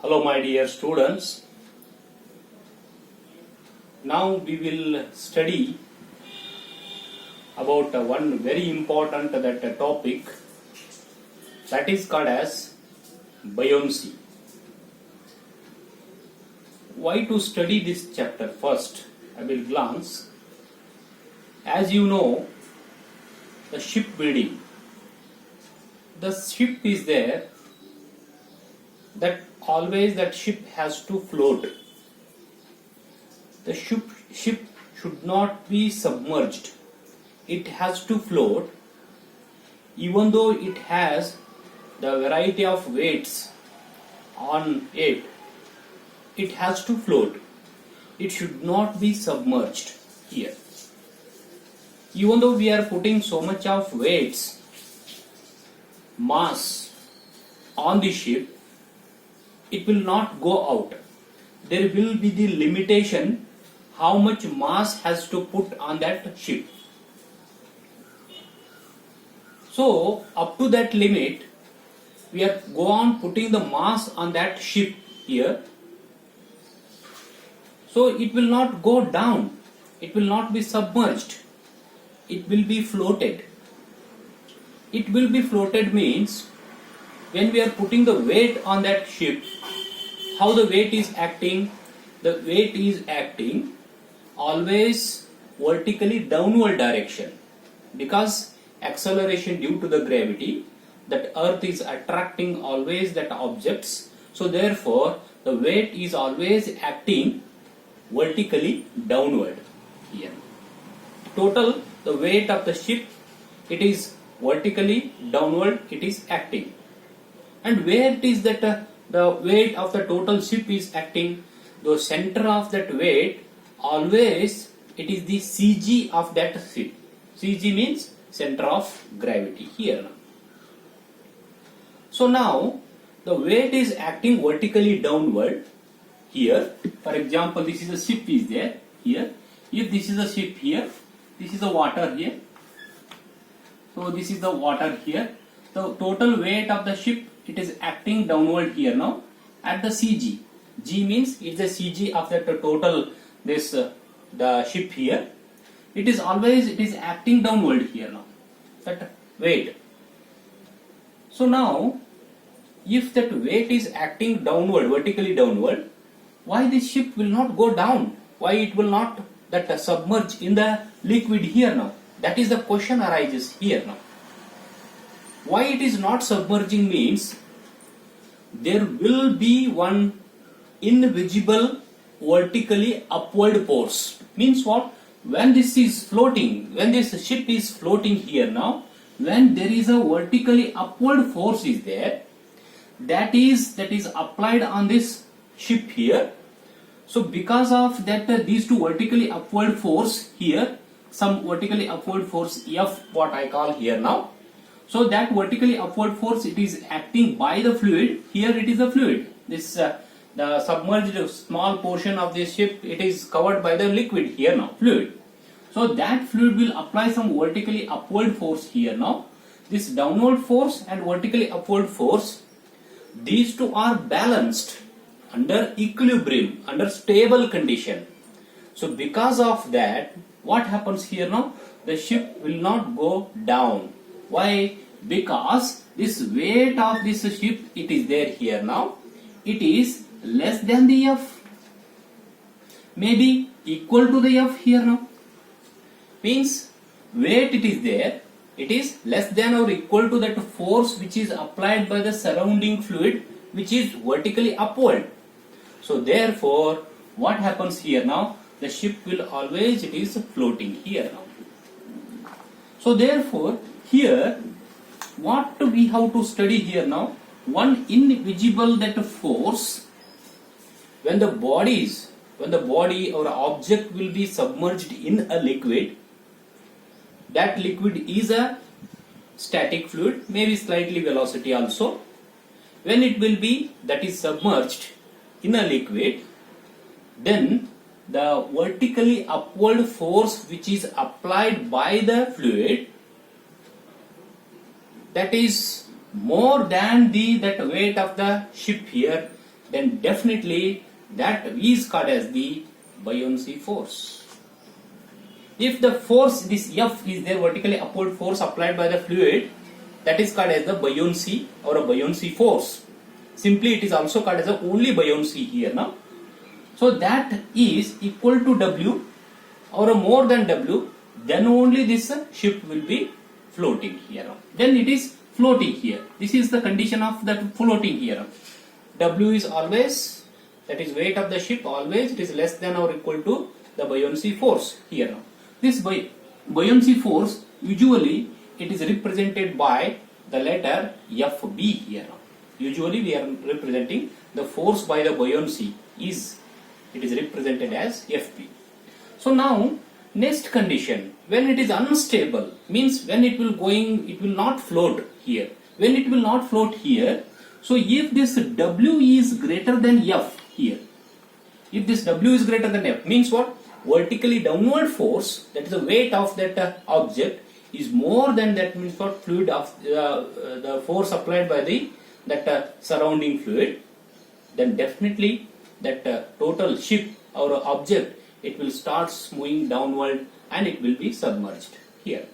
Hello my dear students. Now we will study about one very important topic that is called as buoyancy. Why to study this chapter? First, I will glance. As you know, the shipbuilding. The ship is there, that always that ship has to float. The ship should not be submerged. It has to float, even though it has the variety of weights on it. It has to float. It should not be submerged here. Even though we are putting so much of weights, mass on the ship, it will not go out. There will be the limitation how much mass has to put on that ship. So up to that limit, we are go on putting the mass on that ship here. So it will not go down. It will not be submerged. It will be floated. It will be floated means when we are putting the weight on that ship, how the weight is acting? The weight is acting always vertically downward direction, because acceleration due to the gravity, that earth is attracting always that objects. So therefore the weight is always acting vertically downward here. Total the weight of the ship, it is vertically downward, it is acting. And where it is that the weight of the total ship is acting, the center of that weight always it is the CG of that ship. CG means center of gravity here. So now the weight is acting vertically downward here. For example, this is a ship is there here. If this is a ship here, this is the water here. So this is the water here. The total weight of the ship, it is acting downward here now at the CG. G means it's the CG of the total this the ship here. It is always it is acting downward here now, that weight. So now if that weight is acting downward, vertically downward, why this ship will not go down? Why it will not that submerge in the liquid here now? That is the question arises here now. Why it is not submerging means there will be one invisible vertically upward force. Means what? When this is floating, when this ship is floating here now, when there is a vertically upward force is there, that is applied on this ship here. So because of that these two vertically upward force here, some vertically upward force F, what I call here now. So that vertically upward force, it is acting by the fluid. Here it is the fluid. This the submerged small portion of this ship, it is covered by the liquid here now, fluid. So that fluid will apply some vertically upward force here now. This downward force and vertically upward force, these two are balanced under equilibrium, under stable condition. So because of that, what happens here now? The ship will not go down. Why? Because this weight of this ship, it is there here now. It is less than the F. Maybe equal to the F here now. Means weight it is there. It is less than or equal to that force which is applied by the surrounding fluid, which is vertically upward. So therefore, what happens here now? The ship will always, it is floating here now. So therefore, here, what we have to study here now? One invisible that force, when the body or object will be submerged in a liquid, that liquid is a static fluid, maybe slightly velocity also. When it will be that is submerged in a liquid, then the vertically upward force which is applied by the fluid, that is more than that weight of the ship here, then definitely that is called as the buoyancy force. If the force, this F is there, vertically upward force applied by the fluid, that is called as the buoyancy or a buoyancy force. Simply it is also called as the only buoyancy here now. So that is equal to W or more than W, then only this ship will be floating here now. Then it is floating here. This is the condition of that floating here. W is always, that is weight of the ship, always it is less than or equal to the buoyancy force here now. This buoyancy force, usually it is represented by the letter FB here now. Usually we are representing the force by the buoyancy it is represented as FB. So now next condition, when it is unstable, means when it will not float here. When it will not float here, so if this W is greater than F here, if this W is greater than F, means what? Vertically downward force, that is the weight of that object, is more than that, means what? Fluid of the force applied by the surrounding fluid, then definitely that total ship or object, it will start moving downward and it will be submerged here.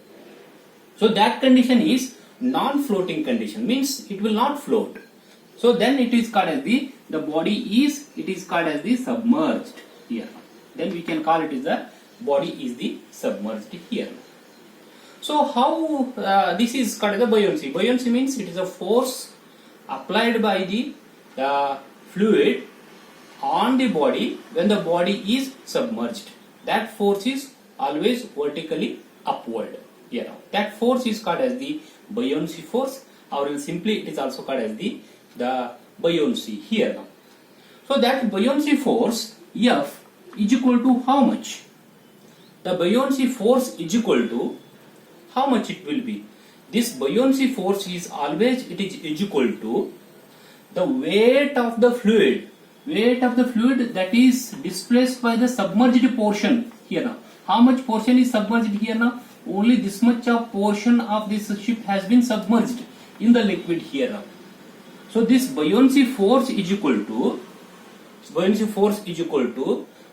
So that condition is non-floating condition, means it will not float. So then it is called as the body is called as the submerged here. Then we can call it as the body is the submerged here. So how this is called as the buoyancy. Buoyancy means it is a force applied by the fluid on the body when the body is submerged. That force is always vertically upward here. That force is called as the buoyancy force, or simply it is also called as the buoyancy here now. So that buoyancy force F is equal to how much? The buoyancy force is equal to how much it will be? This buoyancy force is always equal to the weight of the fluid that is displaced by the submerged portion here now. How much portion is submerged here now? Only this much of portion of this ship has been submerged in the liquid here now. So this buoyancy force is equal to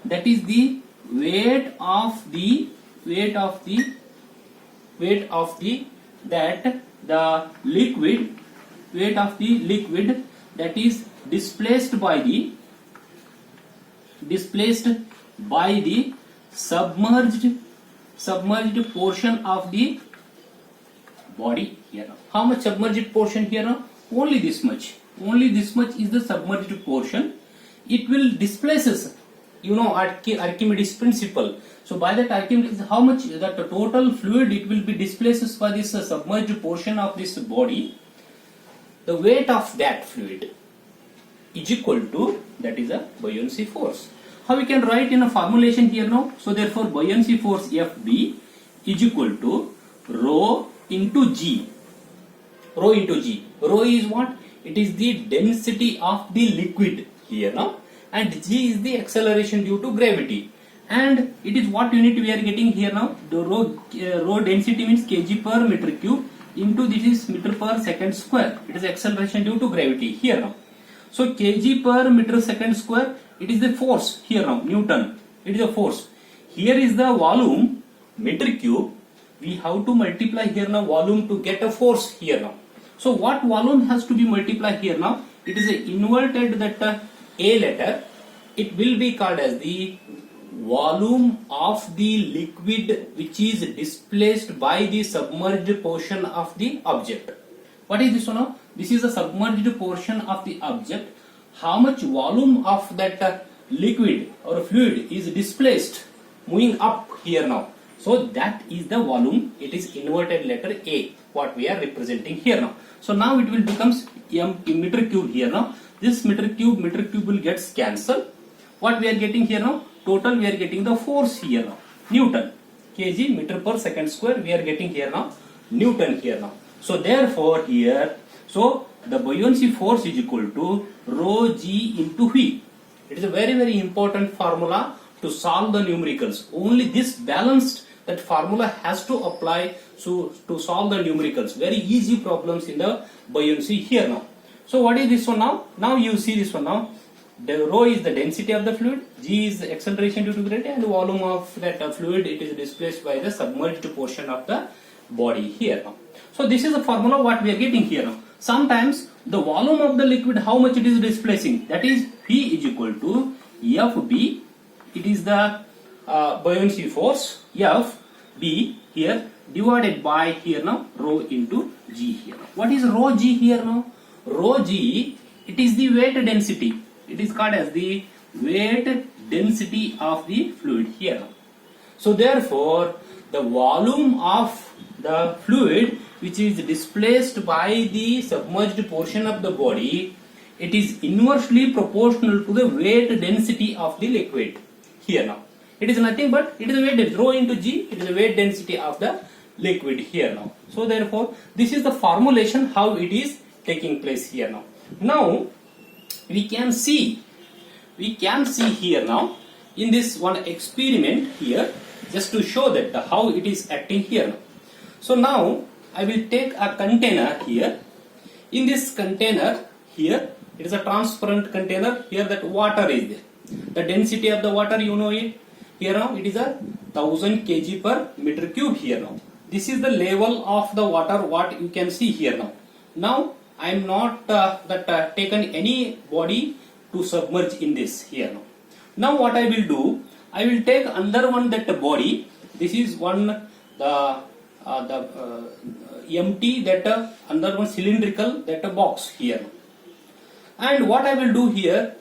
that is the weight of the liquid that is displaced by the submerged portion of the body here. How much submerged portion here now? Only this much is the submerged portion. It will displaces, Archimedes principle. So by that Archimedes, how much that the total fluid it will be displaces by this submerged portion of this body, the weight of that fluid is equal to, that is a buoyancy force. How we can write in a formulation here now? So therefore buoyancy force FB is equal to rho into G. Rho into G. Rho is what? It is the density of the liquid here now, and G is the acceleration due to gravity. And it is what unit we are getting here now? The rho density means kg per meter cube into this is meter per second square. It is acceleration due to gravity here now. So kg per meter second square, it is the force here now, Newton. It is a force. Here is the volume, meter cube. We have to multiply here now volume to get a force here now. So what volume has to be multiplied here now? It is inverted that A letter. It will be called as the volume of the liquid which is displaced by the submerged portion of the object. What is this one now? This is the submerged portion of the object. How much volume of that liquid or fluid is displaced moving up here now? So that is the volume. It is inverted letter A, what we are representing here now. So now it will becomes meter cube here now. This meter cube will get cancelled. What we are getting here now? Total we are getting the force here now. Newton. Kg meter per second square we are getting here now. Newton here now. So therefore here, so the buoyancy force is equal to rho G into V. It is a very, very important formula to solve the numericals. Only this balanced, that formula has to apply to solve the numericals. Very easy problems in the buoyancy here now. So what is this one now? Now you see this one now. The rho is the density of the fluid, g is the acceleration due to gravity, and the volume of that fluid, it is displaced by the submerged portion of the body here now. So this is the formula what we are getting here now. Sometimes the volume of the liquid, how much it is displacing, that is V is equal to Fb, it is the buoyancy force Fb here divided by here now rho into g here. What is rho g here now? Rho g, it is the weight density. It is called as the weight density of the fluid here. So therefore, the volume of the fluid which is displaced by the submerged portion of the body, it is inversely proportional to the weight density of the liquid here now. It is nothing but it is a weight density, rho into g, it is the weight density of the liquid here now. So therefore, this is the formulation how it is taking place here now. Now we can see here now in this one experiment here, just to show that how it is acting here now. So now I will take a container here. In this container here, it is a transparent container. Here that water is there. The density of the water, you know it. Here now it is a 1000 kg per meter cube here now. This is the level of the water what you can see here now. Now I am not taken any body to submerge in this here now. Now what I will do, I will take another one that body. This is one the empty that another one cylindrical that box here. And what I will do here,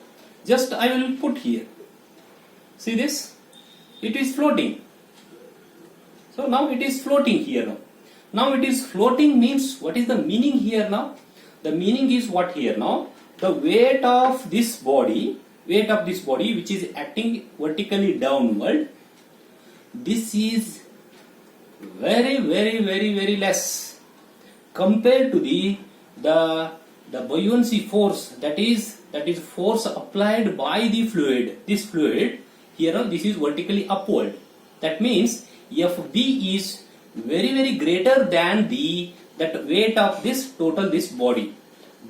just I will put here. See this? It is floating. So now it is floating here now. Now it is floating means what is the meaning here now? The meaning is what here now? The weight of this body which is acting vertically downward, this is very less compared to the buoyancy force, that is force applied by the fluid. This fluid here now, this is vertically upward. That means Fb is very greater than that weight of this body.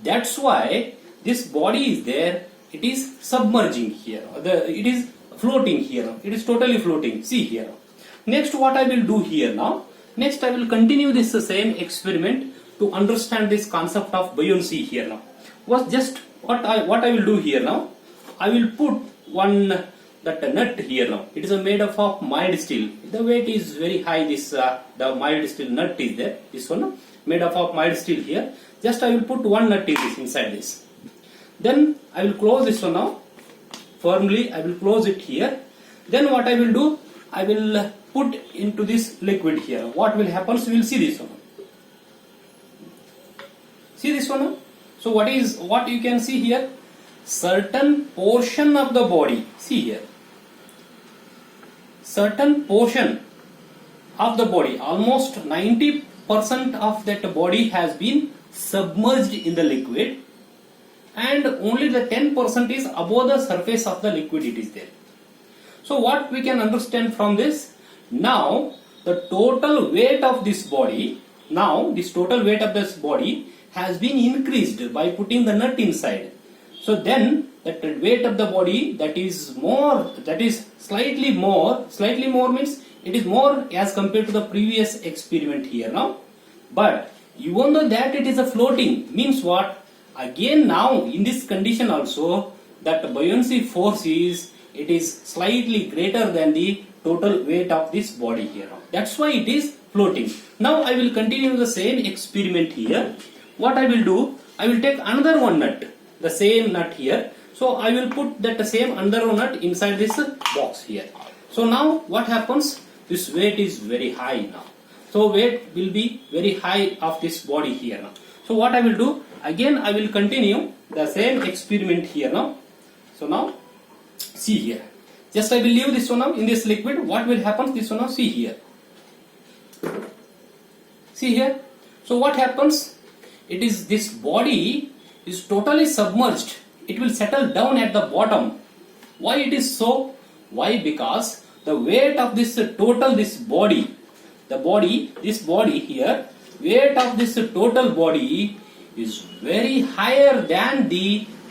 That's why this body is there, it is submerging here, it is floating here, it is totally floating. See here. Next what I will do here now, next I will continue this same experiment to understand this concept of buoyancy here now. What I will do here now, I will put one that nut here now. It is made of mild steel. The weight is very high. This the mild steel nut is there. This one made of mild steel here. Just I will put one nut inside this. Then I will close this one now. Firmly I will close it here. Then what I will do, I will put into this liquid here. What will happen? So we will see this one. See this one now? So what you can see here? Certain portion of the body. See here. Certain portion of the body, almost 90% of that body has been submerged in the liquid, and only the 10% is above the surface of the liquid it is there. So what we can understand from this, now the total weight of this body, has been increased by putting the nut inside. So then that weight of the body, that is slightly more means it is more as compared to the previous experiment here now. But even though that it is a floating, means what? Again now in this condition also, that buoyancy force is slightly greater than the total weight of this body here. That's why it is floating. Now I will continue the same experiment here. What I will do, I will take another one nut, the same nut here. So I will put that same another one nut inside this box here. So now what happens? This weight is very high now. So weight will be very high of this body here now. So what I will do, again I will continue the same experiment here now. So now see here. Just I will leave this one now in this liquid. What will happen? This one now, see here. See here. So what happens? It is this body is totally submerged. It will settle down at the bottom. Why it is so? Why? Because the weight of this body here, weight of this total body is very higher than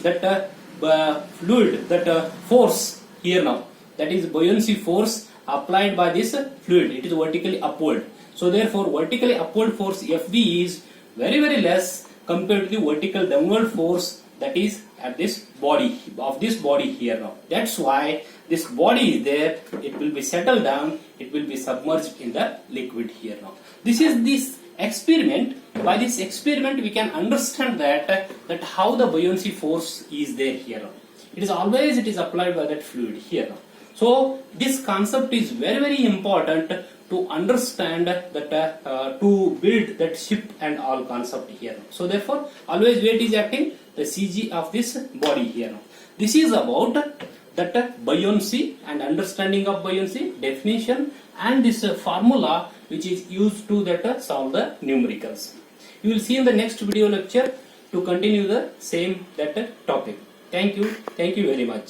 that fluid, that force here now, that is buoyancy force applied by this fluid, it is vertically upward. So therefore vertically upward force Fb is very less compared to the vertical downward force that is at this body of this body here now. That's why this body is there, it will be settled down, it will be submerged in the liquid here now. This is this experiment. By this experiment we can understand that how the buoyancy force is there here now. It is applied by that fluid here now. So this concept is very important to understand that to build that ship and all concept here. So therefore always weight is acting the CG of this body here now. This is about that buoyancy and understanding of buoyancy, definition, and this formula which is used to that solve the numericals. You will see in the next video lecture to continue the same that topic. Thank you very much.